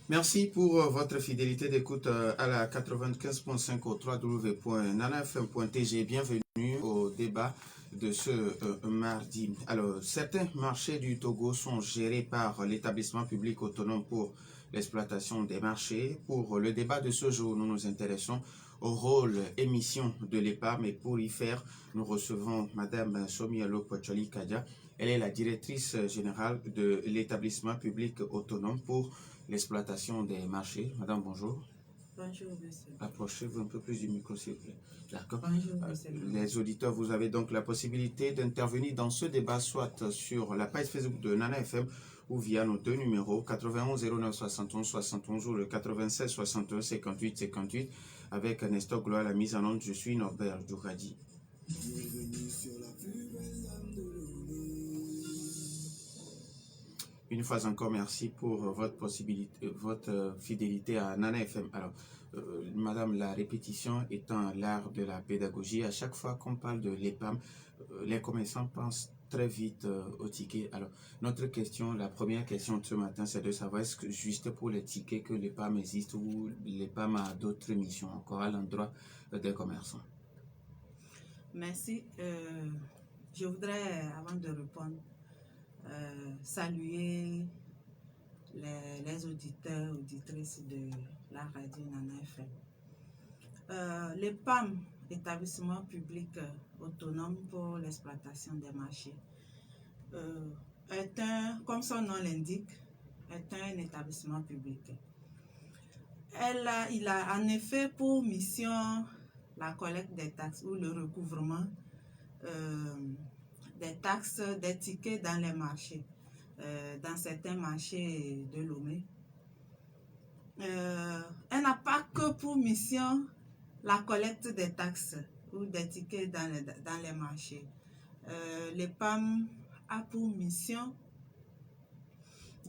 Merci pour votre fidélité d'écoute à la 95.5 au www.nanafm.tg. Bienvenue au débat de ce mardi. Alors, certains marchés du Togo sont gérés par l'établissement public autonome pour l'exploitation des marchés. Pour le débat de ce jour, nous nous intéressons au rôle et mission de l'EPAM, et pour y faire, nous recevons Madame Somielo Pocholi Kadia. Elle est la directrice générale de l'établissement public autonome pour l'exploitation des marchés. Madame, bonjour. Bonjour, monsieur. Approchez-vous un peu plus du micro, s'il vous plaît. D'accord. Bonjour, monsieur. Les auditeurs, vous avez donc la possibilité d'intervenir dans ce débat, soit sur la page Facebook de Nana FM ou via nos deux numéros, 91 09 71 71 ou le 96 61 58 58, avec Nestor Gloire à la mise en onde. Je suis Norbert Djouradi. Une fois encore, merci pour votre fidélité à Nana FM. Alors, Madame, la répétition étant l'art de la pédagogie, à chaque fois qu'on parle de l'EPAM, les commerçants pensent très vite au ticket. Alors, notre question, la première question de ce matin, c'est de savoir est-ce que juste pour les tickets que l'EPAM existe ou l'EPAM a d'autres missions encore à l'endroit des commerçants? Merci. Je voudrais, avant de répondre, saluer les auditeurs, auditrices de la radio Nana FM. L'EPAM, établissement public autonome pour l'exploitation des marchés, est comme son nom l'indique, est un établissement public. Il a en effet pour mission la collecte des taxes ou le recouvrement des taxes, des tickets dans les marchés, dans certains marchés de Lomé. Elle n'a pas que pour mission la collecte des taxes ou des tickets dans les marchés. L'EPAM a pour mission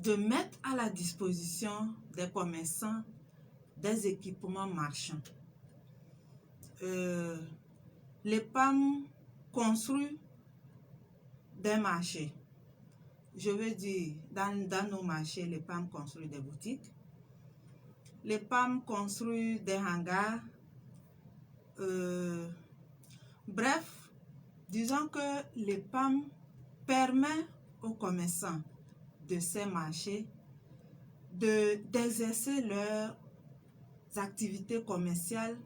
de mettre à la disposition des commerçants des équipements marchands. L'EPAM construit des marchés. Je veux dire, dans nos marchés, l'EPAM construit des boutiques. L'EPAM construit des hangars. Bref, disons que l'EPAM permet aux commerçants de ces marchés d'exercer leurs activités commerciales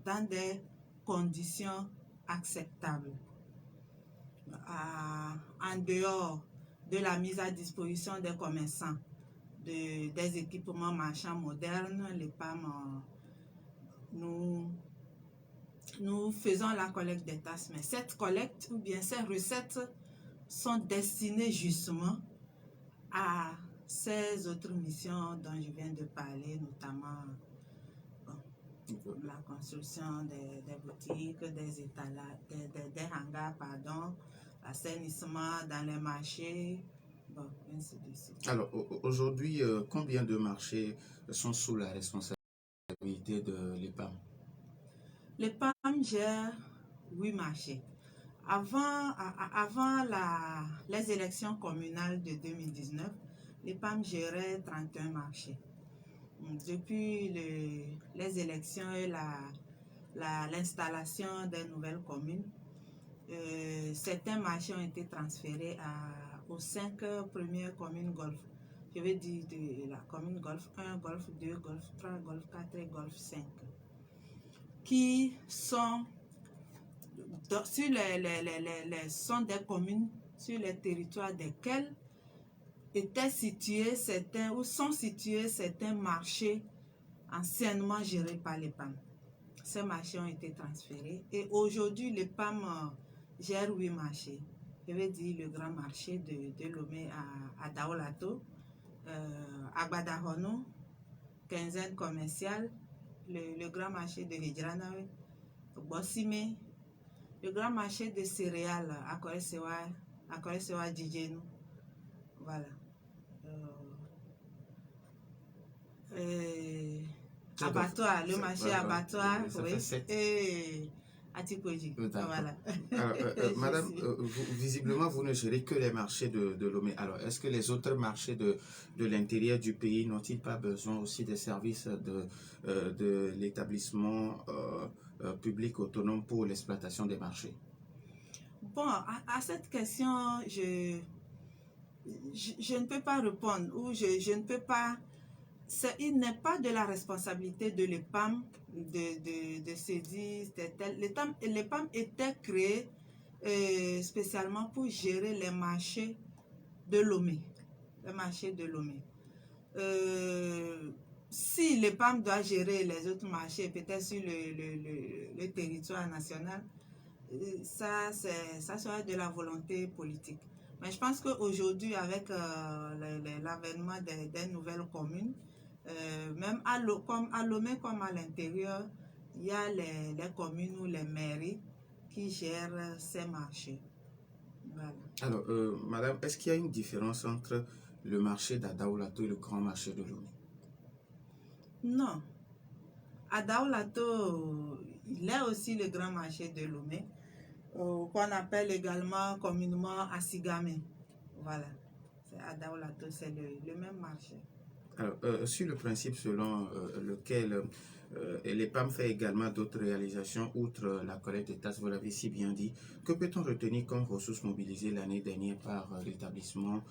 dans des conditions acceptables. En dehors de la mise à disposition des commerçants des équipements marchands modernes, l'EPAM, nous faisons la collecte des taxes, mais cette collecte ou bien ces recettes sont destinées justement à ces autres missions dont je viens de parler, notamment la construction des boutiques, des étalages, des hangars, l'assainissement dans les marchés, ainsi de suite. Alors, aujourd'hui, combien de marchés sont sous la responsabilité de l'EPAM? L'EPAM gère 8 marchés. Avant les élections communales de 2019, l'EPAM gérait 31 marchés. Depuis les élections et l'installation des nouvelles communes, certains marchés ont été transférés aux 5 premières communes Golfe. Je veux dire de la commune Golfe 1, Golfe 2, Golfe 3, Golfe 4 et Golfe 5, qui sont sur sont des communes sur les territoires desquels étaient situés certains ou sont situés certains marchés anciennement gérés par l'EPAM. Ces marchés ont été transférés et aujourd'hui l'EPAM gère 8 marchés. Je veux dire le grand marché de Lomé à Daolato, à Badahono, quinzaine commerciale, le grand marché de Hidjranawe, Bossime, le grand marché de céréales à Koresewa Djidjenou. Voilà. Abattoir, le marché abattoir, oui. Et à Tipoji. D'accord. Voilà. Alors, madame, suis- visiblement, vous ne gérez que les marchés de Lomé. Alors, est-ce que les autres marchés de l'intérieur du pays n'ont-ils pas besoin aussi des services de l'établissement public autonome pour l'exploitation des marchés? Bon, à cette question, je ne peux pas répondre ou je ne peux pas. Il n'est pas de la responsabilité de l'EPAM de se dire tel. L'EPAM était créé spécialement pour gérer les marchés de Lomé. Les marchés de Lomé. Si l'EPAM doit gérer les autres marchés, peut-être sur le territoire national, ça sera de la volonté politique. Mais je pense qu'aujourd'hui, avec l'avènement des nouvelles communes, même comme à Lomé comme à l'intérieur, il y a les communes ou les mairies qui gèrent ces marchés. Voilà. Alors, madame, est-ce qu'il y a une différence entre le marché d'Adaoulato et le grand marché de Lomé? Non. À Daoulato, il est aussi le grand marché de Lomé, qu'on appelle également communément Asigame. Voilà. À Daoulato, c'est le même marché. Alors, sur le principe selon lequel l'EPAM fait également d'autres réalisations, outre la collecte des taxes, vous l'avez si bien dit, que peut-on retenir comme ressources mobilisées l'année dernière par l'établissement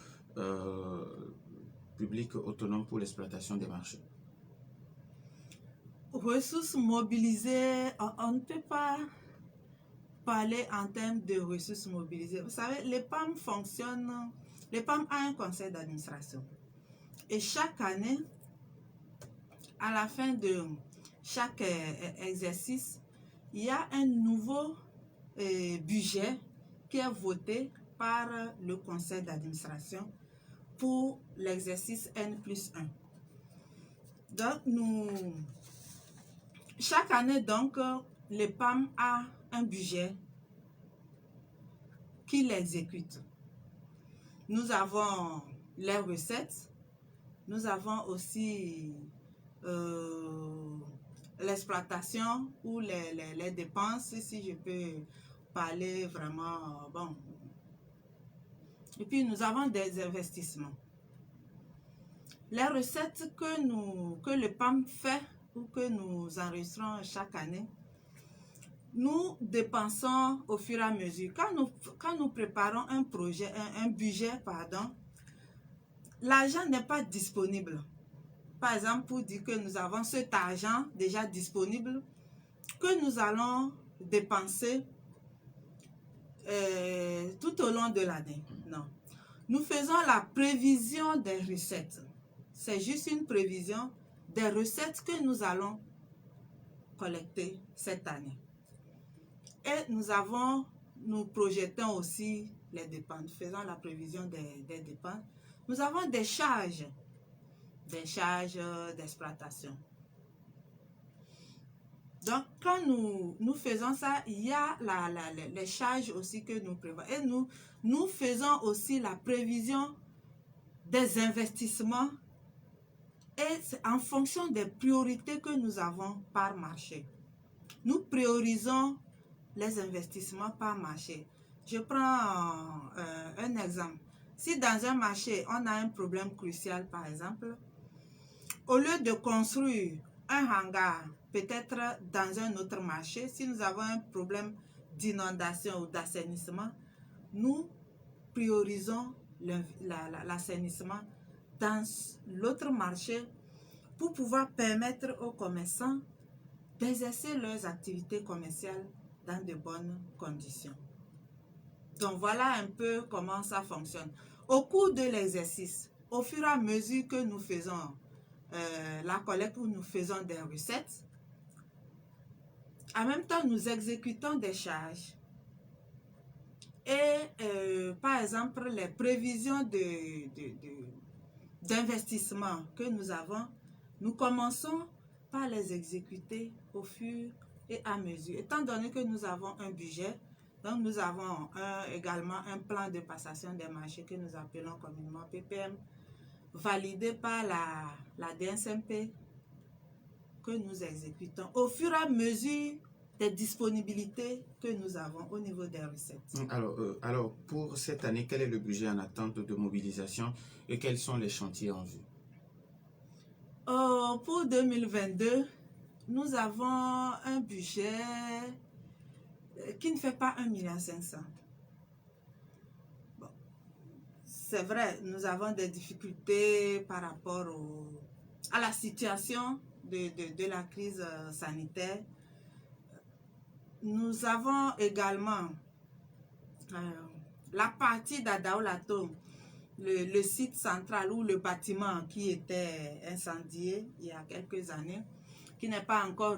public autonome pour l'exploitation des marchés? Ressources mobilisées, on ne peut pas parler en termes de ressources mobilisées. Vous savez, l'EPAM fonctionne, l'EPAM a un conseil d'administration. Et chaque année, à la fin de chaque exercice, il y a un nouveau budget qui est voté par le conseil d'administration pour l'exercice N+1. Donc, chaque année, donc, l'EPAM a un budget qu'il exécute. Nous avons les recettes, nous avons aussi l'exploitation ou les dépenses, si je peux parler vraiment, bon. Et puis nous avons des investissements. Les recettes que le PAM fait ou que nous enregistrons chaque année, nous dépensons au fur et à mesure. Quand nous préparons un projet, un budget, pardon, l'argent n'est pas disponible. Par exemple, pour dire que nous avons cet argent déjà disponible que nous allons dépenser tout au long de l'année. Non. Nous faisons la prévision des recettes. C'est juste une prévision des recettes que nous allons collecter cette année. Et nous projetons aussi les dépenses. Nous faisons la prévision des dépenses. Nous avons des charges d'exploitation. Donc, quand nous faisons ça, il y a les charges aussi que nous prévoyons. Et nous faisons aussi la prévision des investissements et c'est en fonction des priorités que nous avons par marché. Nous priorisons les investissements par marché. Je prends un exemple. Si dans un marché, on a un problème crucial, par exemple, au lieu de construire un hangar, peut-être dans un autre marché, si nous avons un problème d'inondation ou d'assainissement, nous priorisons l'assainissement dans l'autre marché pour pouvoir permettre aux commerçants d'exercer leurs activités commerciales dans de bonnes conditions. Donc voilà un peu comment ça fonctionne. Au cours de l'exercice, au fur et à mesure que nous faisons la collecte où nous faisons des recettes, en même temps nous exécutons des charges et par exemple les prévisions d'investissement que nous avons, nous commençons par les exécuter au fur et à mesure. Étant donné que nous avons un budget, donc nous avons également un plan de passation des marchés que nous appelons communément PPM, validé par la DNSMP, que nous exécutons. Au fur et à mesure des disponibilités que nous avons au niveau des recettes. Alors, pour cette année, quel est le budget en attente de mobilisation et quels sont les chantiers en vue? Pour 2022, nous avons un budget qui ne fait pas 1,5 million. Bon, c'est vrai, nous avons des difficultés par rapport à la situation de la crise sanitaire. Nous avons également la partie d'Adaolato, le site central ou le bâtiment qui était incendié il y a quelques années, qui n'est pas encore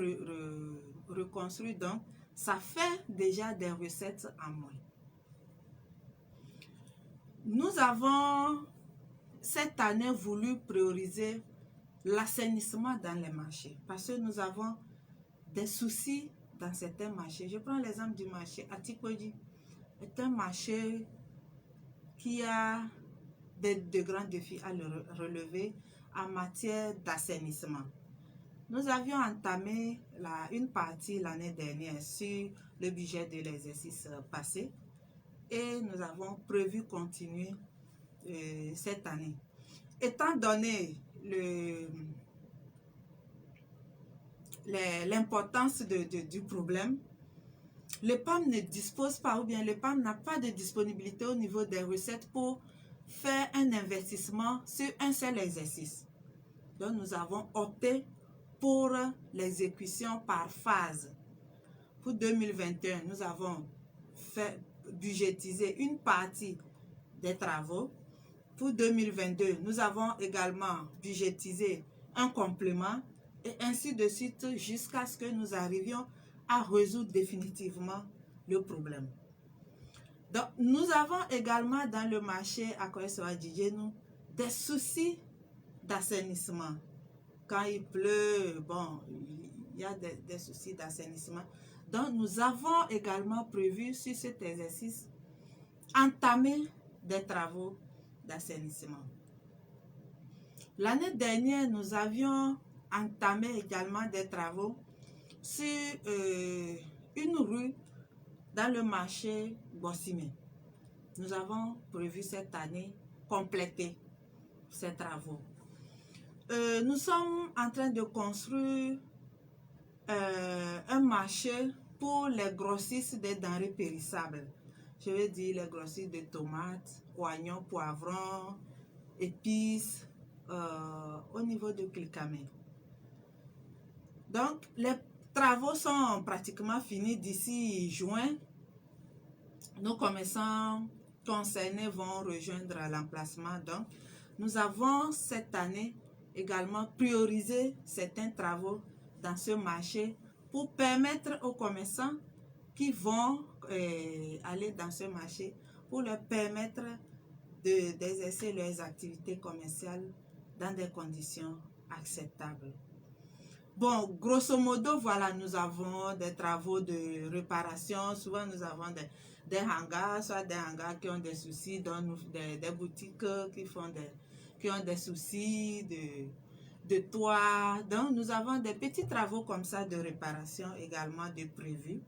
reconstruit. Donc, ça fait déjà des recettes en moins. Nous avons cette année voulu prioriser l'assainissement dans les marchés parce que nous avons des soucis dans certains marchés. Je prends l'exemple du marché Atikodi. C'est un marché qui a de grands défis à relever en matière d'assainissement. Nous avions entamé une partie l'année dernière sur le budget de l'exercice passé et nous avons prévu continuer cette année. Étant donné l'importance du problème, le PAM ne dispose pas, ou bien le PAM n'a pas de disponibilité au niveau des recettes pour faire un investissement sur un seul exercice. Donc nous avons opté pour l'exécution par phase. Pour 2021, nous avons budgétisé une partie des travaux. Pour 2022, nous avons également budgétisé un complément et ainsi de suite jusqu'à ce que nous arrivions à résoudre définitivement le problème. Donc, nous avons également dans le marché à Koyesoadjidjenou des soucis d'assainissement. Quand il pleut, bon, il y a des soucis d'assainissement. Donc, nous avons également prévu sur cet exercice entamer des travaux d'assainissement. L'année dernière, nous avions entamé également des travaux sur une rue dans le marché Bossimé. Nous avons prévu cette année compléter ces travaux. Nous sommes en train de construire un marché pour les grossistes des denrées périssables. Je veux dire les grossistes de tomates, oignons, poivrons, épices, au niveau de Kilkamé. Donc, les travaux sont pratiquement finis d'ici juin. Nos commerçants concernés vont rejoindre l'emplacement. Donc, nous avons cette année également priorisé certains travaux dans ce marché pour permettre aux commerçants qui vont aller dans ce marché, pour leur permettre d'exercer leurs activités commerciales dans des conditions acceptables. Bon, grosso modo, voilà, nous avons des travaux de réparation. Souvent, nous avons des hangars, soit des hangars qui ont des soucis, des boutiques qui ont des soucis de toit. Donc, nous avons des petits travaux comme ça de réparation également de prévus.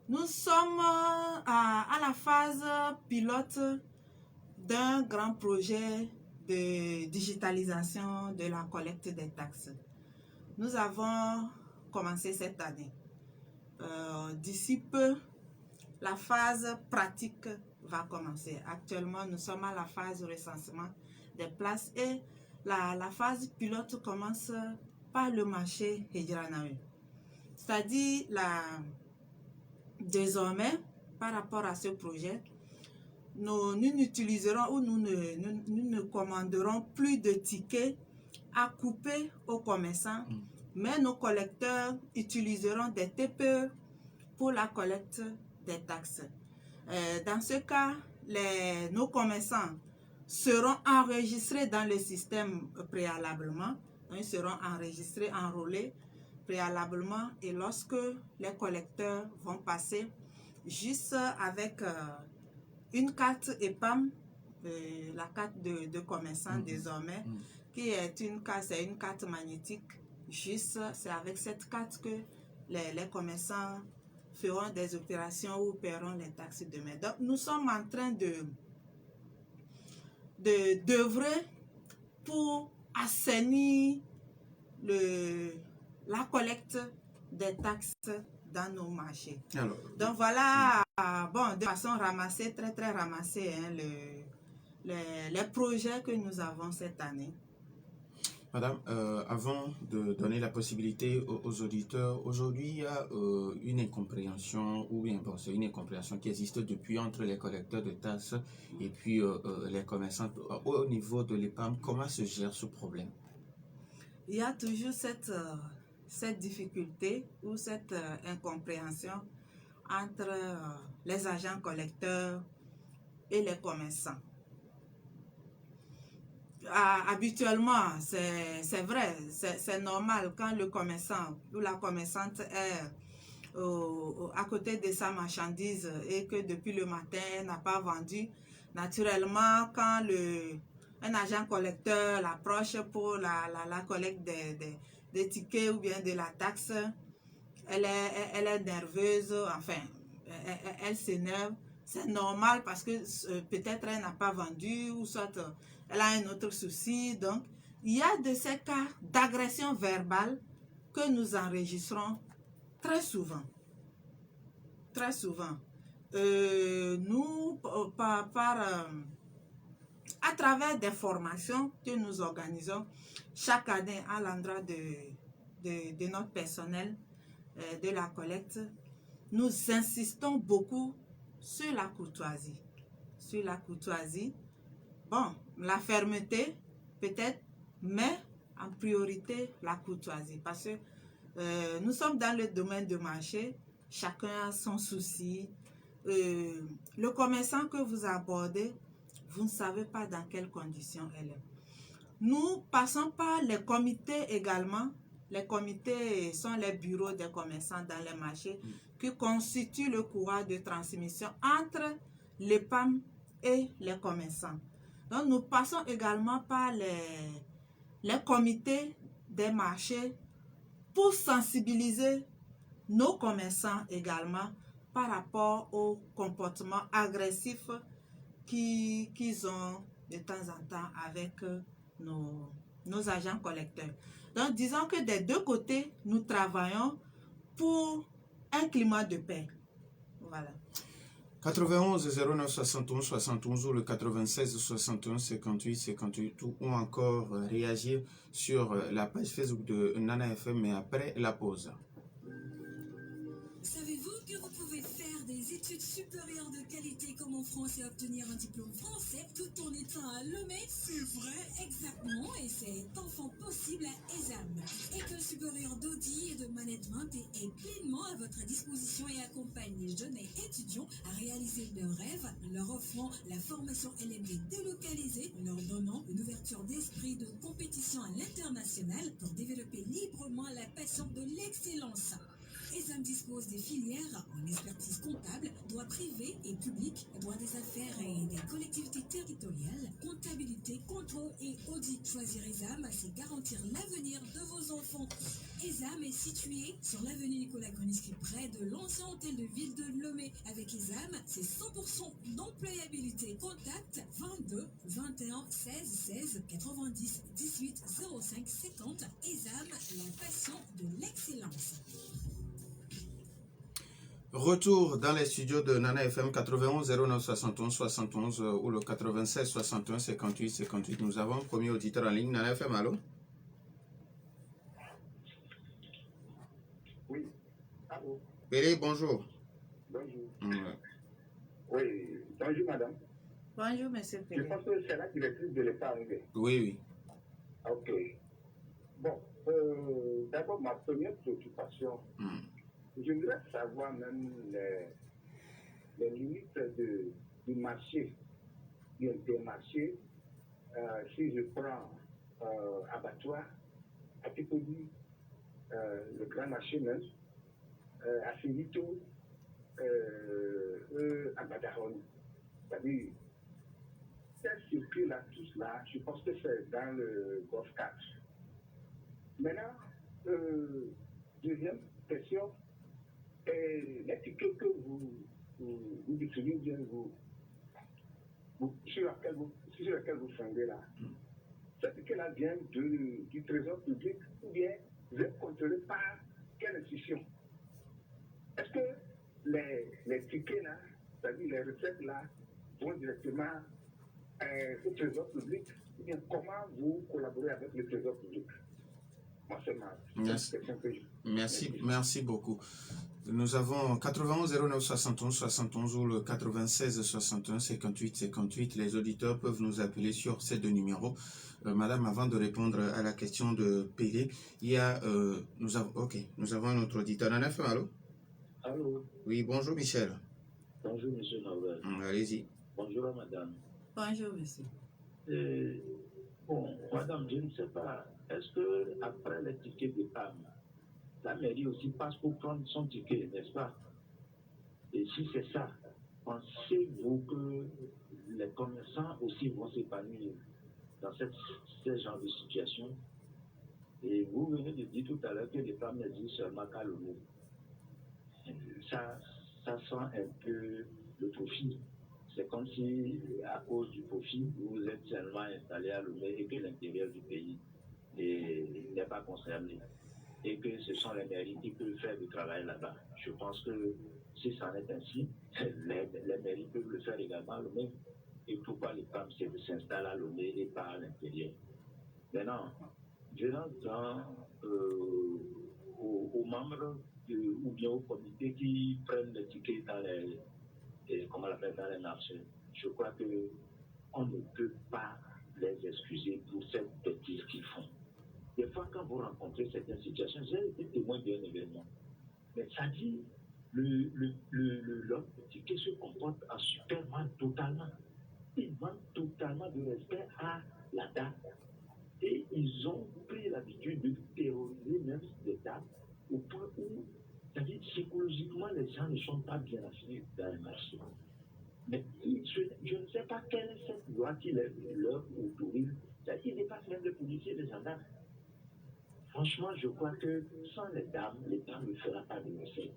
Nous sommes à la phase pilote d'un grand projet de digitalisation de la collecte des taxes. Nous avons commencé cette année. D'ici peu, la phase pratique va commencer. Actuellement, nous sommes à la phase recensement des places et la phase pilote commence par le marché Hedjiranawe. C'est-à-dire, désormais, par rapport à ce projet, nous n'utiliserons ou nous ne commanderons plus de tickets à couper aux commerçants, mais nos collecteurs utiliseront des TPE pour la collecte des taxes. Dans ce cas, nos commerçants seront enregistrés dans le système préalablement. Ils seront enregistrés, enrôlés préalablement, et lorsque les collecteurs vont passer juste avec une carte EPAM, la carte de commerçant désormais, qui est une carte magnétique. Juste, c'est avec cette carte que les commerçants feront des opérations ou paieront les taxes demain. Donc, nous sommes en train d'œuvrer pour assainir la collecte des taxes dans nos marchés. Alors, donc voilà, bon, de façon ramassée, très ramassée, hein, les projets que nous avons cette année. Madame, avant de donner la possibilité aux auditeurs, aujourd'hui il y a une incompréhension, ou bien bon, c'est une incompréhension qui existe depuis entre les collecteurs de taxes et puis les commerçants. Au niveau de l'EPAM, comment se gère ce problème? Il y a toujours cette difficulté ou cette incompréhension entre les agents collecteurs et les commerçants. Habituellement, c'est vrai, c'est normal quand le commerçant ou la commerçante est à côté de sa marchandise et que depuis le matin, elle n'a pas vendu. Naturellement, quand un agent collecteur l'approche pour la collecte des tickets ou bien de la taxe, elle est nerveuse, enfin, elle s'énerve. C'est normal parce que peut-être elle n'a pas vendu ou soit elle a un autre souci. Donc, il y a de ces cas d'agression verbale que nous enregistrons très souvent. Très souvent. Nous, à travers des formations que nous organisons chaque année à l'endroit de notre personnel de la collecte, nous insistons beaucoup sur la courtoisie. Sur la courtoisie. Bon, la fermeté, peut-être, mais en priorité, la courtoisie. Parce que nous sommes dans le domaine de marché, chacun a son souci. Le commerçant que vous abordez, vous ne savez pas dans quelles conditions elle est. Nous passons par les comités également. Les comités sont les bureaux des commerçants dans les marchés qui constituent le courroie de transmission entre l'EPAM et les commerçants. Donc, nous passons également par les comités des marchés pour sensibiliser nos commerçants également par rapport au comportement agressif qu'ils ont de temps en temps avec nos agents collecteurs. Donc, disons que des deux côtés, nous travaillons pour un climat de paix. Voilà. 91 09 71 71 ou le 96 61 58 58 ou encore réagir sur la page Facebook de Nana FM, mais après la pause. Savez-vous que vous pouvez faire des études supérieures de qualité comme en France et obtenir un diplôme français tout en étant à Lomé? C'est vrai, exactement, et c'est enfin possible à ESAM. École supérieure d'audit et de management est pleinement à votre disposition et accompagne les jeunes et étudiants à réaliser leurs rêves, leur offrant la formation LMD délocalisée, leur donnant une ouverture d'esprit de compétition à l'international pour développer librement la passion de l'excellence. ESAM dispose des filières en expertise comptable, droit privé et public, droit des affaires et des collectivités territoriales, comptabilité, contrôle et audit. Choisir ESAM, c'est garantir l'avenir de vos enfants. ESAM est situé sur l'avenue Nicolas Gruniski, près de l'ancien hôtel de ville de Lomé. Avec ESAM, c'est 100% d'employabilité. Contact 22 21 16 16 90 18 05 50. ESAM, la passion de l'excellence. Retour dans les studios de Nana FM 91 09 71 71 ou le 96 61 58 58. Nous avons un premier auditeur en ligne. Nana FM, allô? Oui. Allô? Bélé, bonjour. Bonjour. Ouais. Oui, bonjour madame. Bonjour, monsieur Je Pélé. pense que c'est la directrice de l'État arrivée. Oui, oui. Ok. Bon, d'abord, ma première préoccupation, je voudrais savoir même les limites du marché, du intermarché. Si je prends abattoir, à Tipodi, le grand marché neuf, à Finito, à Badaron. C'est-à-dire, ces circuits-là, tout cela, je pense que c'est dans le Golfe 4. Maintenant, deuxième, question, les tickets que vous utilisez, sur laquelle vous fondez là, ce ticket-là vient du trésor public ou bien vous êtes contrôlé par quelle institution? Est-ce que les tickets là, c'est-à-dire les recettes là, vont directement au trésor public ou bien comment vous collaborez avec le trésor public? Moi, c'est ma question que je... Merci beaucoup. Nous avons 91 09 71 71 ou le 96 61 58 58. Les auditeurs peuvent nous appeler sur ces deux numéros. Madame, avant de répondre à la question de PD, il y a, nous avons un autre auditeur. En effet, allô? Allô? Oui, bonjour Michel. Bonjour monsieur Norbert. Allez-y. Bonjour madame. Bonjour monsieur. Bon, madame, je ne sais pas, est-ce que après les tickets de PAM, la mairie aussi passe pour prendre son ticket, n'est-ce pas? Et si c'est ça, pensez-vous que les commerçants aussi vont s'épanouir dans ce genre de situation? Et vous venez de dire tout à l'heure que les PAM n'existent seulement qu'à Lomé. Ça sent un peu le profit. C'est comme si, à cause du profit, vous êtes seulement installé à Lomé et que l'intérieur du pays n'est pas concerné. Et que ce sont les mairies qui peuvent faire du travail là-bas. Je pense que si ça en est ainsi, les mairies peuvent le faire également à Lomé. Et pourquoi les femmes s'installent à Lomé et pas à l'intérieur? Maintenant, venant aux membres ou bien aux comités qui prennent les tickets dans dans les marchés, je crois qu'on ne peut pas les excuser pour cette bêtise qu'ils font. Des fois, quand vous rencontrez certaines situations, j'ai été témoin d'un événement. Mais ça dit, l'homme ticket se comporte en superman totalement. Il manque totalement de respect à la dame. Et ils ont pris l'habitude de terroriser même des dames au point où, c'est-à-dire psychologiquement, les gens ne sont pas bien assurés dans les marchés. Mais je ne sais pas quelle est cette loi qui leur autorise. Ils dépassent même les policiers et les gendarmes. Franchement, je crois que sans l'État ne fera pas de recette.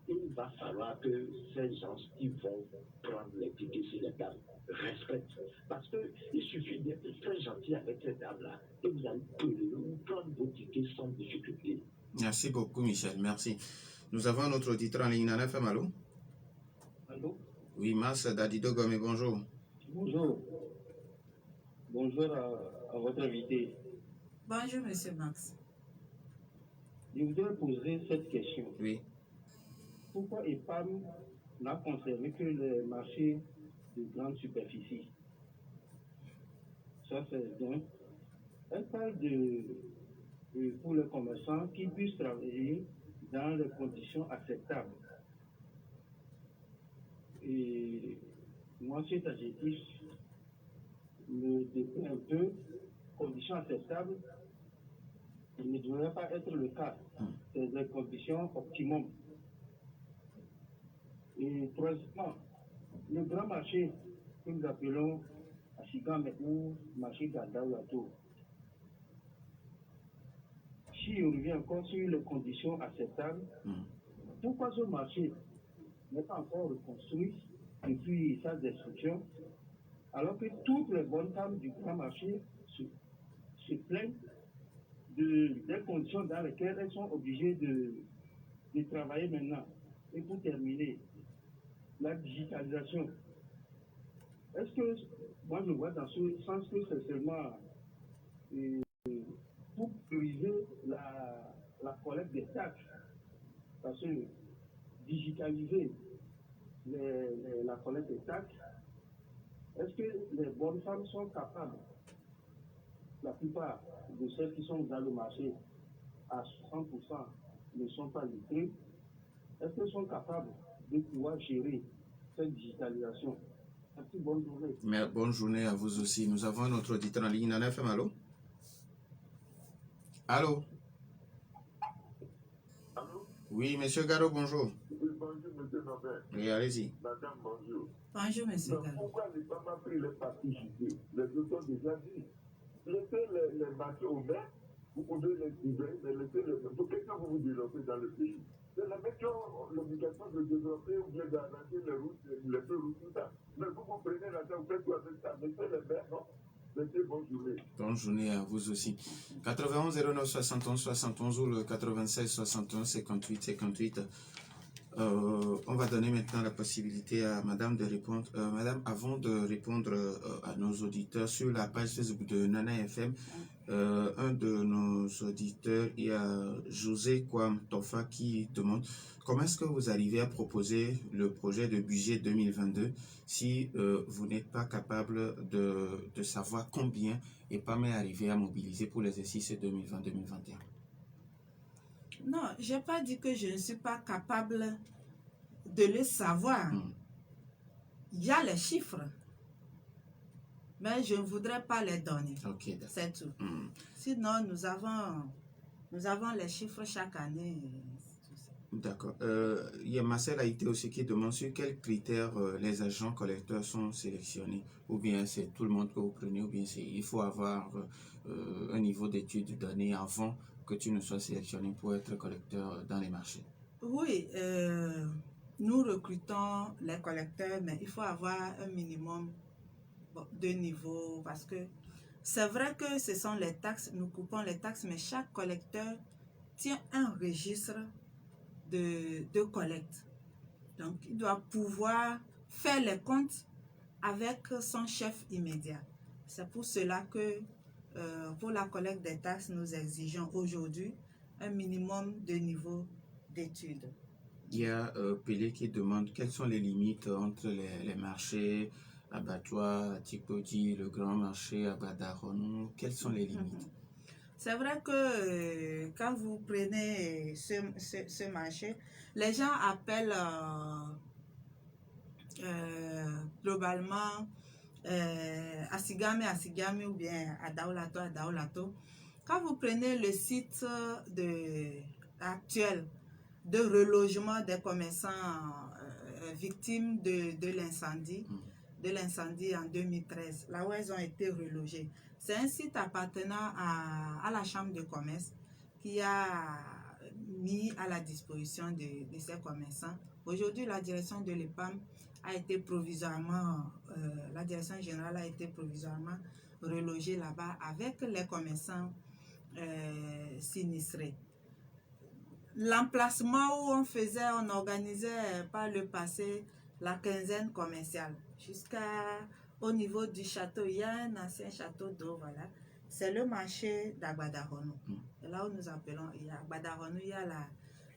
Il va falloir que ces gens qui vont prendre les tickets sur les dames respectent. Parce qu'il suffit d'être très gentil avec ces dames-là et vous allez prendre vos tickets sans difficulté. Merci beaucoup, Michel. Merci. Nous avons un autre auditeur en ligne. En FM, allô? Allô? Oui, Mas Dadido Gomé, bonjour. Bonjour. Bonjour à votre invité. Bonjour, monsieur Max. Je voudrais poser cette question. Oui. Pourquoi EPAM n'a conservé que les marchés de grande superficie? Ça, c'est bien. Elle parle pour les commerçants qui puissent travailler dans les conditions acceptables. Et moi, cet adjectif me déplaît un peu. Conditions acceptables, il ne devrait pas être le cas. C'est des conditions optimum. Et troisièmement, le grand marché que nous appelons Achigame ou marché Gadaouato, si on revient encore sur les conditions acceptables, pourquoi ce marché n'est pas encore reconstruit depuis sa destruction, alors que toutes les bonnes femmes du grand marché se plaignent des conditions dans lesquelles elles sont obligées de travailler maintenant. Et pour terminer, la digitalisation. Est-ce que, moi je vois dans ce sens que c'est seulement pour prioriser la collecte des taxes, parce que digitaliser la collecte des taxes, est-ce que les bonnes femmes sont capables, la plupart de celles qui sont dans le marché à 60% ne sont pas livrées, est-ce qu'elles sont capables de pouvoir gérer cette digitalisation? Merci, bonne journée. Bonne journée à vous aussi. Nous avons un autre auditeur en ligne. En FM, allô? Allô? Allô? Oui, monsieur Garo, bonjour. Oui, bonjour, monsieur Norbert. Oui, allez-y. Madame, bonjour. Bonjour, monsieur Donc, Garo. pourquoi ne pas pris les participés? Les autres ont déjà dit. Laissez les marchés ouverts, vous pouvez les tirer, mais laissez les mêmes. Pour quelqu'un vous vous développez dans le pays. C'est les mecs qui ont l'obligation de développer ou bien d'arranger les routes, les feux rouges, tout ça. Mais vous prenez l'argent, vous faites tout avec ça. Laissez les maires, non? Laissez bonne journée. Bonne journée à vous aussi. 91 09 71 71 ou le 96 61 58 58. On va donner maintenant la possibilité à Madame de répondre. Madame, avant de répondre à nos auditeurs sur la page Facebook de Nana FM, un de nos auditeurs, il y a José Kwam Tofa qui demande comment est-ce que vous arrivez à proposer le projet de budget 2022 si vous n'êtes pas capable de savoir combien et pas mais arriver à mobiliser pour l'exercice 2020-2021. Non, je n'ai pas dit que je ne suis pas capable de le savoir. Il y a les chiffres, mais je ne voudrais pas les donner. Ok, c'est tout. Sinon, nous avons les chiffres chaque année. D'accord. Il y a Marcel Haïté aussi qui demande sur quels critères les agents collecteurs sont sélectionnés. Ou bien c'est tout le monde que vous prenez, ou bien il faut avoir un niveau d'études donné avant que tu ne sois sélectionné pour être collecteur dans les marchés. Oui, nous recrutons les collecteurs, mais il faut avoir un minimum de niveau parce que c'est vrai que ce sont les taxes, nous coupons les taxes, mais chaque collecteur tient un registre de collecte. Donc, il doit pouvoir faire les comptes avec son chef immédiat. C'est pour cela que pour la collecte des taxes, nous exigeons aujourd'hui un minimum de niveau d'études. Il y a Pelé qui demande quelles sont les limites entre les marchés abattoirs, Atipodi, le grand marché à Badaronou. Quelles sont les limites? C'est vrai que quand vous prenez ce marché, les gens appellent globalement Asigame ou bien Adaolato. Quand vous prenez le site actuel de relogement des commerçants victimes de l'incendie en 2013, là où elles ont été relogées, c'est un site appartenant à la Chambre de commerce qui a mis à la disposition de ces commerçants. Aujourd'hui, la direction de l'EPAM a été provisoirement, la direction générale a été provisoirement relogée là-bas avec les commerçants sinistrés. L'emplacement où on organisait par le passé la quinzaine commerciale jusqu'au niveau du château. Il y a un ancien château d'eau, voilà. C'est le marché d'Agbadaronou. Là où nous appelons, il y a Agbadaronou, il y a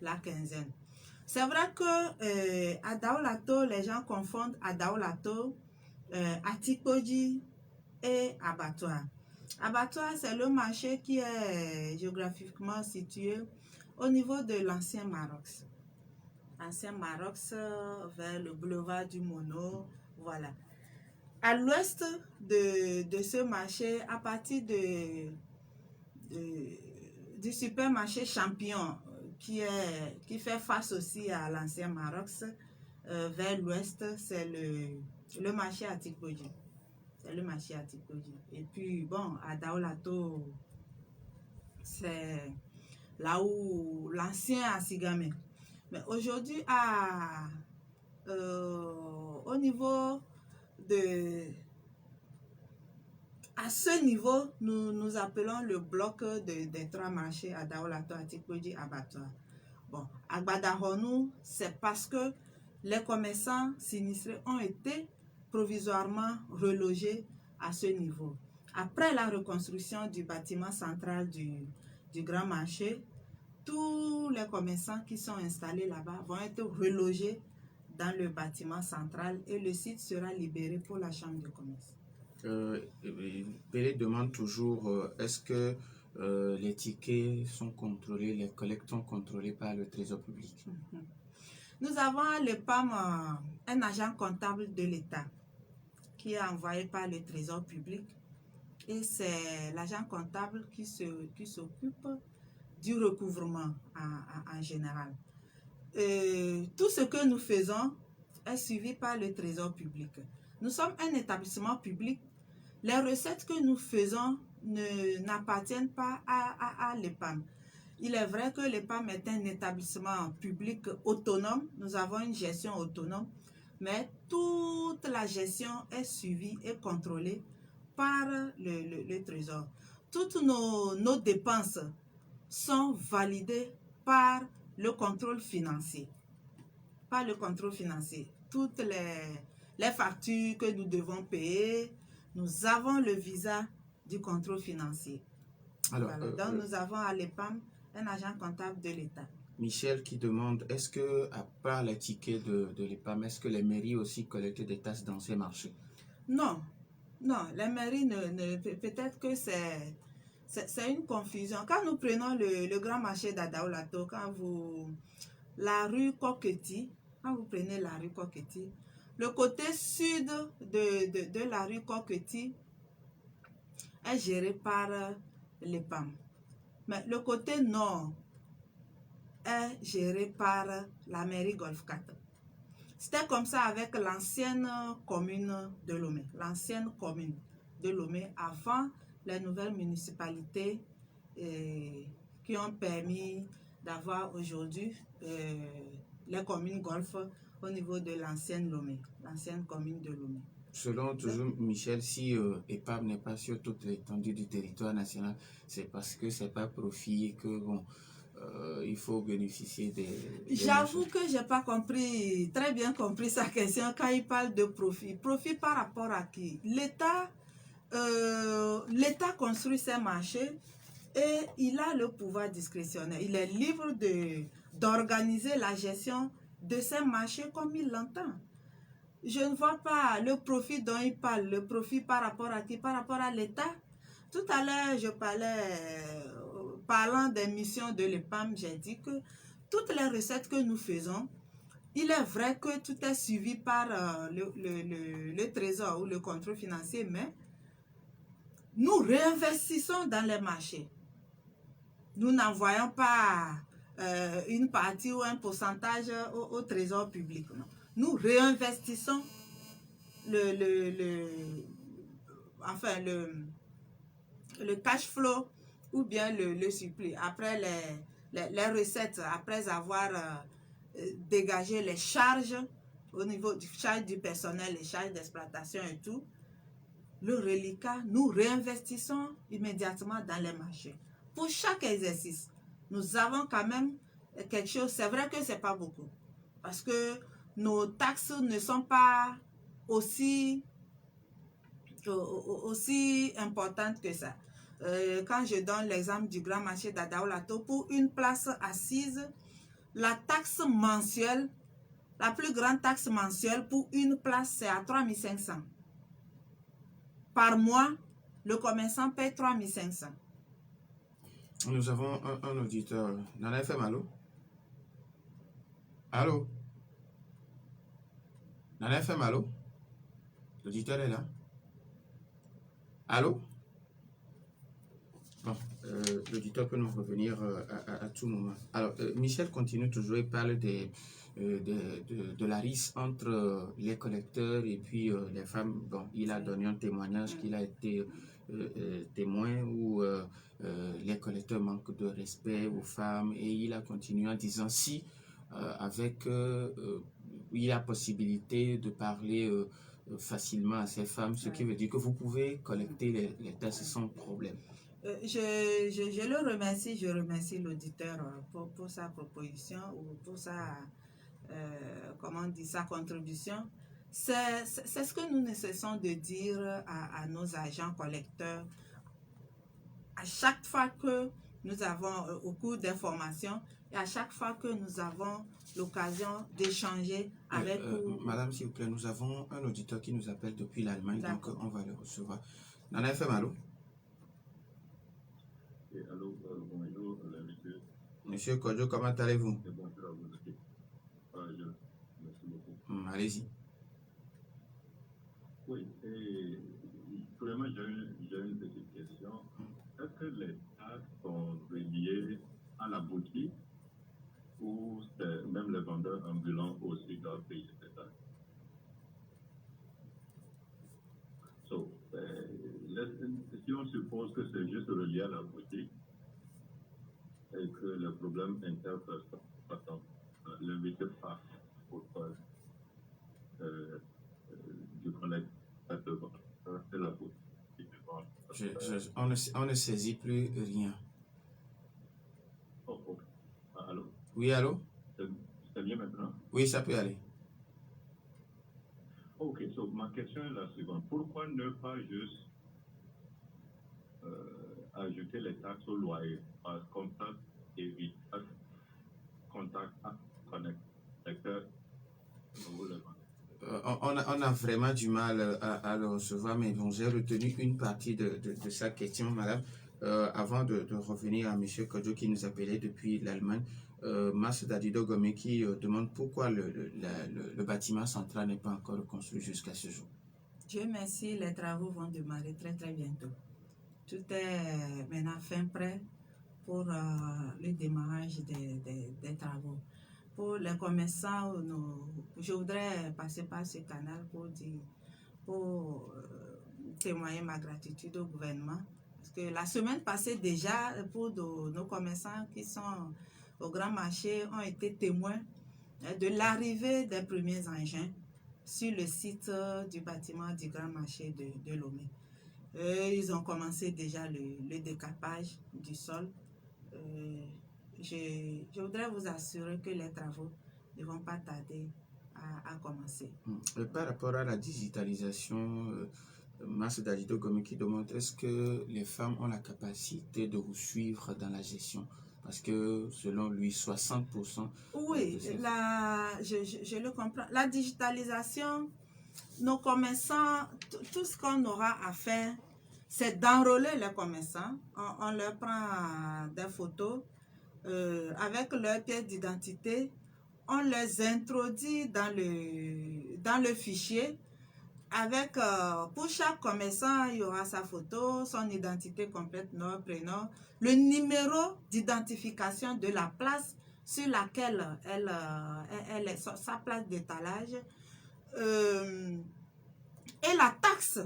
la quinzaine. C'est vrai que à Daolato, les gens confondent Adaolato, Atikoji et abattoir. Abattoir, c'est le marché qui est géographiquement situé au niveau de l'ancien Maroc. Ancien Maroc vers le boulevard du Mono, voilà. À l'ouest de ce marché, à partir du supermarché Champion, qui fait face aussi à l'ancien Maroc, vers l'ouest, c'est le marché Atikoji. C'est le marché Atikoji. Et puis, bon, à Daolato, c'est là où l'ancien Asigame. Mais aujourd'hui, au niveau à ce niveau, nous appelons le bloc des trois marchés à Daolato, Atikoji, Abattoir. Bon, à Badaronou, c'est parce que les commerçants sinistrés ont été provisoirement relogés à ce niveau. Après la reconstruction du bâtiment central du grand marché, tous les commerçants qui sont installés là-bas vont être relogés dans le bâtiment central et le site sera libéré pour la chambre de commerce. Pelé demande toujours est-ce que les tickets sont contrôlés, les collectes sont contrôlées par le Trésor public? Nous avons à l'EPAM un agent comptable de l'État qui est envoyé par le Trésor public et c'est l'agent comptable qui s'occupe du recouvrement en général. Tout ce que nous faisons est suivi par le Trésor public. Nous sommes un établissement public. Les recettes que nous faisons n'appartiennent pas à l'EPAM. Il est vrai que l'EPAM est un établissement public autonome. Nous avons une gestion autonome, mais toute la gestion est suivie et contrôlée par le Trésor. Toutes nos dépenses sont validées par le contrôle financier. Par le contrôle financier. Toutes les factures que nous devons payer, nous avons le visa du contrôle financier. Alors, Voilà. Donc, nous avons à l'EPAM un agent comptable de l'État. Michel qui demande, est-ce que, à part les tickets de l'EPAM, est-ce que les mairies aussi collectent des taxes dans ces marchés? Non, non, les mairies peut-être que c'est une confusion. Quand nous prenons le grand marché d'Adaolato, la rue Coquetti, quand vous prenez la rue Coquetti, le côté sud de la rue Coquetti est géré par l'EPAM. Mais le côté nord est géré par la mairie Golf 4. C'était comme ça avec l'ancienne commune de Lomé. L'ancienne commune de Lomé avant les nouvelles municipalités qui ont permis d'avoir aujourd'hui les communes Golf au niveau de l'ancienne Lomé, l'ancienne commune de Lomé. Selon toujours Michel, si EPAM n'est pas sur toute l'étendue du territoire national, c'est parce que c'est pas profit et que bon, il faut bénéficier des J'avoue que j'ai pas compris, très bien compris sa question quand il parle de profit. Profit par rapport à qui? L'État construit ses marchés et il a le pouvoir discrétionnaire. Il est libre d'organiser la gestion de ses marchés comme il l'entend. Je ne vois pas le profit dont il parle. Le profit par rapport à qui? Par rapport à l'État. Tout à l'heure, je parlais, parlant des missions de l'EPAM, j'ai dit que toutes les recettes que nous faisons, il est vrai que tout est suivi par le trésor ou le contrôle financier, mais nous réinvestissons dans les marchés. Nous n'envoyons pas une partie ou un pourcentage au trésor public. Non. Nous réinvestissons le cash flow ou bien le surplus. Après les recettes, après avoir dégagé les charges au niveau du charge du personnel, les charges d'exploitation et tout, le reliquat, nous réinvestissons immédiatement dans les marchés. Pour chaque exercice, nous avons quand même quelque chose. C'est vrai que ce n'est pas beaucoup. Parce que nos taxes ne sont pas aussi importantes que ça. Quand je donne l'exemple du grand marché d'Adaolato, pour une place assise, la taxe mensuelle, la plus grande taxe mensuelle pour une place, c'est à 3 500. Par mois, le commerçant paie 3 500. Nous avons un auditeur. Nana FM, allô? Allô? Nana FM, allô? L'auditeur est là? Allô? Bon, l'auditeur peut nous revenir à tout moment. Alors, Michel continue toujours et parle de la risque entre les collecteurs et puis les femmes. Bon, il a donné un témoignage qu'il a été témoin où les collecteurs manquent de respect aux femmes et il a continué en disant si il y a possibilité de parler facilement à ces femmes, ce qui veut dire que vous pouvez collecter les taxes sans problème. Je le remercie, je remercie l'auditeur pour sa proposition ou pour sa contribution. C'est ce que nous ne cessons de dire à nos agents collecteurs. À chaque fois que nous avons, au cours des formations, et à chaque fois que nous avons l'occasion d'échanger avec vous. Madame, s'il vous plaît, nous avons un auditeur qui nous appelle depuis l'Allemagne, donc on va le recevoir. Nana FM, allô? Allô, bonjour, monsieur. Monsieur Kodjo, comment allez-vous? Bonjour à vous aussi. Merci beaucoup. Allez-y. Oui, vraiment, j'ai une petite question. Est-ce que les taxes sont reliées à la boutique ou même les vendeurs ambulants aussi doivent payer ces taxes? So, let's si on suppose que c'est juste relié à la boutique et que le problème interpersonnel, l'invité part pour du collecteur de la boutique. On ne saisit plus rien. Oh, oh. Allô? Oui, allô? C'est bien maintenant? Oui, ça peut aller. Ok, so ma question est la suivante. Pourquoi ne pas juste ajouter les taxes au loyer? Comme ça, évite contact connecteur. On a vraiment du mal à le recevoir, mais bon, j'ai retenu une partie de sa question, madame. Avant de revenir à M. Kodjo qui nous appelait depuis l'Allemagne, Mas Dadido Gomé qui demande pourquoi le bâtiment central n'est pas encore construit jusqu'à ce jour. Dieu merci, les travaux vont démarrer très très bientôt. Tout est maintenant fin prêt pour le démarrage des travaux. Pour les commerçants, je voudrais passer par ce canal pour témoigner ma gratitude au gouvernement. Parce que la semaine passée déjà, pour nos commerçants qui sont au grand marché, ont été témoins de l'arrivée des premiers engins sur le site du bâtiment du grand marché de Lomé. Ils ont commencé déjà le décapage du sol. Je voudrais vous assurer que les travaux ne vont pas tarder à commencer. Par rapport à la digitalisation, Mas Dadido Gomé qui demande est-ce que les femmes ont la capacité de vous suivre dans la gestion? Parce que selon lui, 60%. Oui, je le comprends. La digitalisation, nos commerçants, tout ce qu'on aura à faire, c'est d'enrôler les commerçants. On leur prend des photos avec leur pièce d'identité. On les introduit dans le fichier. Avec, pour chaque commerçant, il y aura sa photo, son identité complète, nom, prénom, le numéro d'identification de la place sur laquelle elle est, sa place d'étalage, et la taxe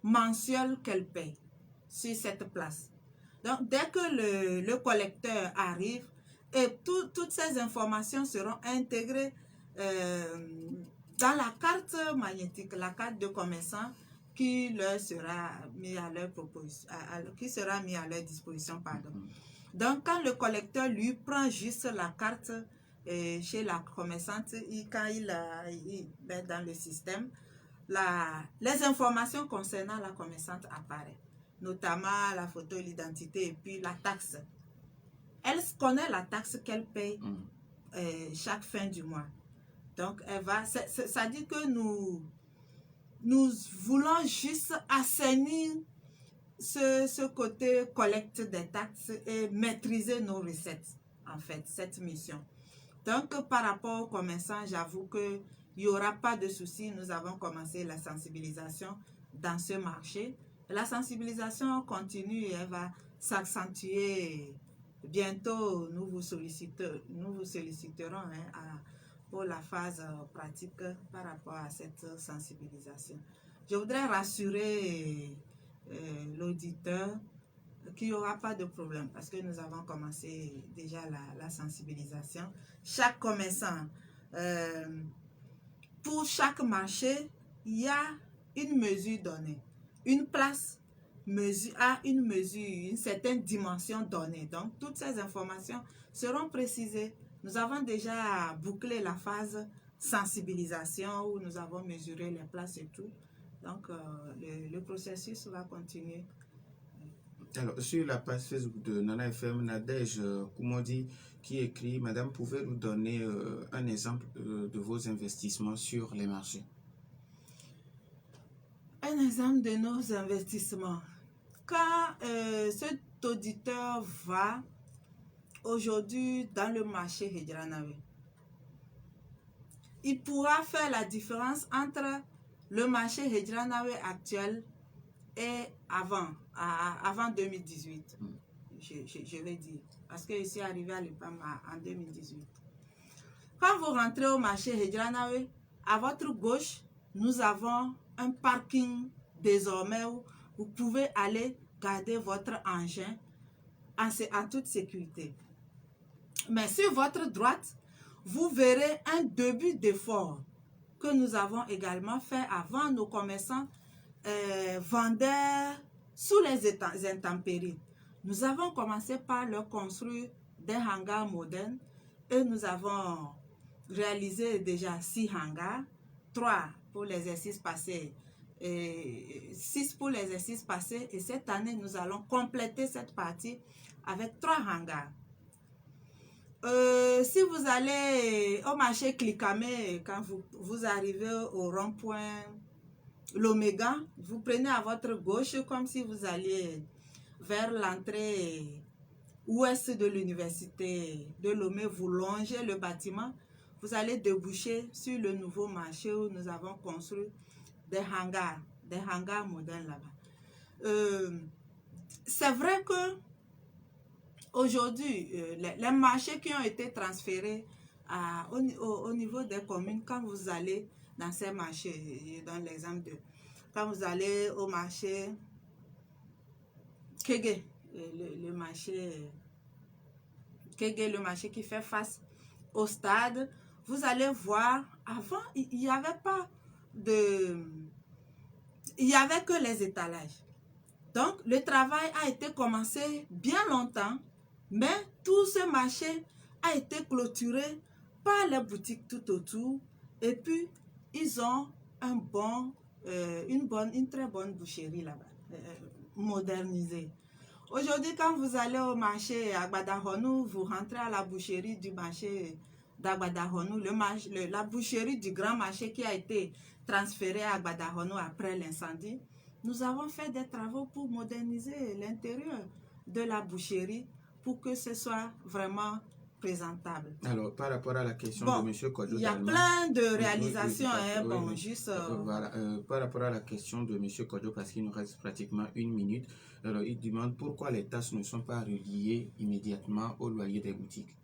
mensuelle qu'elle paye sur cette place. Donc, dès que le collecteur arrive, et toutes ces informations seront intégrées dans la carte magnétique, la carte de commerçant qui leur sera mise à leur disposition. Pardon. Donc, quand le collecteur lui prend juste la carte chez la commerçante, quand il met dans le système, les informations concernant la commerçante apparaissent, notamment la photo, l'identité et puis la taxe. Elle connaît la taxe qu'elle paye chaque fin du mois. Donc, ça dit que nous voulons juste assainir ce côté collecte des taxes et maîtriser nos recettes, en fait, cette mission. Donc, par rapport aux commerçants, j'avoue qu'il n'y aura pas de souci. Nous avons commencé la sensibilisation dans ce marché. La sensibilisation continue et elle va s'accentuer. Bientôt, nous vous solliciterons pour la phase pratique par rapport à cette sensibilisation. Je voudrais rassurer l'auditeur qu'il n'y aura pas de problème parce que nous avons commencé déjà la sensibilisation. Chaque commerçant, pour chaque marché, il y a une mesure donnée. Une place a une certaine dimension donnée. Donc, toutes ces informations seront précisées. Nous avons déjà bouclé la phase sensibilisation où nous avons mesuré les places et tout. Donc, le processus va continuer. Alors, sur la page Facebook de Nana FM, Nadège Koumoudi qui écrit « Madame, pouvez-vous donner un exemple de vos investissements sur les marchés ?» Un exemple de nos investissements. Quand cet auditeur va aujourd'hui dans le marché Hedjranawe, il pourra faire la différence entre le marché Hedjranawe actuel et avant 2018. Je vais dire. Parce que je suis arrivé à l'EPAM en 2018. Quand vous rentrez au marché Hedjranawe, à votre gauche, nous avons un parking désormais où vous pouvez aller garder votre engin en toute sécurité. Mais sur votre droite, vous verrez un début d'effort que nous avons également fait avant nos commerçants vendeurs sous les intempéries. Nous avons commencé par leur construire des hangars modernes et nous avons réalisé déjà 6 hangars, 3 pour l'exercice passé, 6 pour l'exercice passé, et cette année nous allons compléter cette partie avec 3 hangars. Si vous allez au marché Clikamé, quand vous arrivez au rond-point l'Oméga, vous prenez à votre gauche comme si vous alliez vers l'entrée ouest de l'université de Lomé, vous longez le bâtiment, vous allez déboucher sur le nouveau marché où nous avons construit des hangars modernes là-bas. C'est vrai que aujourd'hui, les marchés qui ont été transférés au niveau des communes, quand vous allez dans ces marchés, je donne l'exemple de, quand vous allez au marché Kégué, le marché Kégué, le marché qui fait face au stade, vous allez voir, avant, il n'y avait pas de... Il n'y avait que les étalages. Donc, le travail a été commencé bien longtemps, mais tout ce marché a été clôturé par les boutiques tout autour. Et puis, ils ont une très bonne boucherie là-bas, modernisée. Aujourd'hui, quand vous allez au marché à Gbadahonou, vous rentrez à la boucherie du marché d'Agbadahonou, la boucherie du grand marché qui a été transférée à Gbadahonou après l'incendie. Nous avons fait des travaux pour moderniser l'intérieur de la boucherie pour que ce soit vraiment présentable. Alors, par rapport à la question de M. Kodjo, il y a plein de réalisations, par rapport à la question de M. Kodjo, parce qu'il nous reste pratiquement 1 minute, alors il demande pourquoi les taxes ne sont pas reliées immédiatement au loyer des boutiques.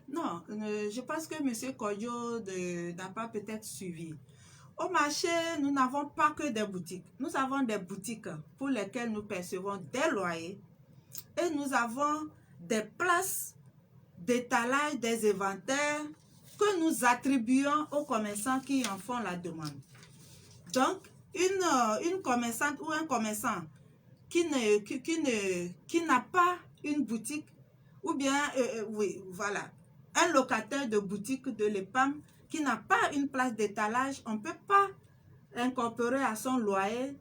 Non, je pense que M. Kodjo n'a pas peut-être suivi. Au marché, nous n'avons pas que des boutiques. Nous avons des boutiques pour lesquelles nous percevons des loyers et nous avons des places d'étalage des inventaires que nous attribuons aux commerçants qui en font la demande. Donc, une commerçante ou un commerçant qui n'a pas une boutique, ou bien, un locataire de boutique de l'EPAM qui n'a pas une place d'étalage, on ne peut pas incorporer à son loyer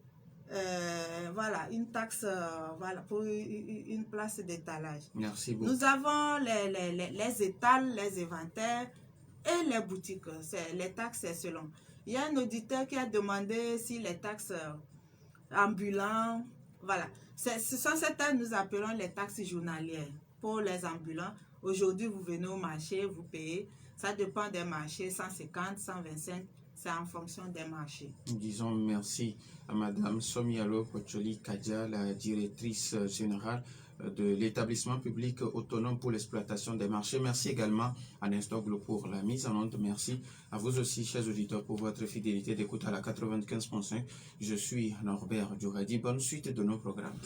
une taxe pour une place d'étalage. Merci beaucoup. Nous avons les étals, les inventaires et les boutiques. Les taxes, c'est selon. Il y a un auditeur qui a demandé si les taxes ambulants, voilà. Ce sont ces taxes que nous appelons les taxes journalières pour les ambulants. Aujourd'hui, vous venez au marché, vous payez. Ça dépend des marchés, 150, 125. C'est en fonction des marchés. Disons merci à Madame Somialo Pocholi Kadja, la directrice générale de l'établissement public autonome pour l'exploitation des marchés. Merci également à Nestoglo pour la mise en onde. Merci à vous aussi, chers auditeurs, pour votre fidélité d'écoute à la 95.5. Je suis Norbert Djouradi. Bonne suite de nos programmes.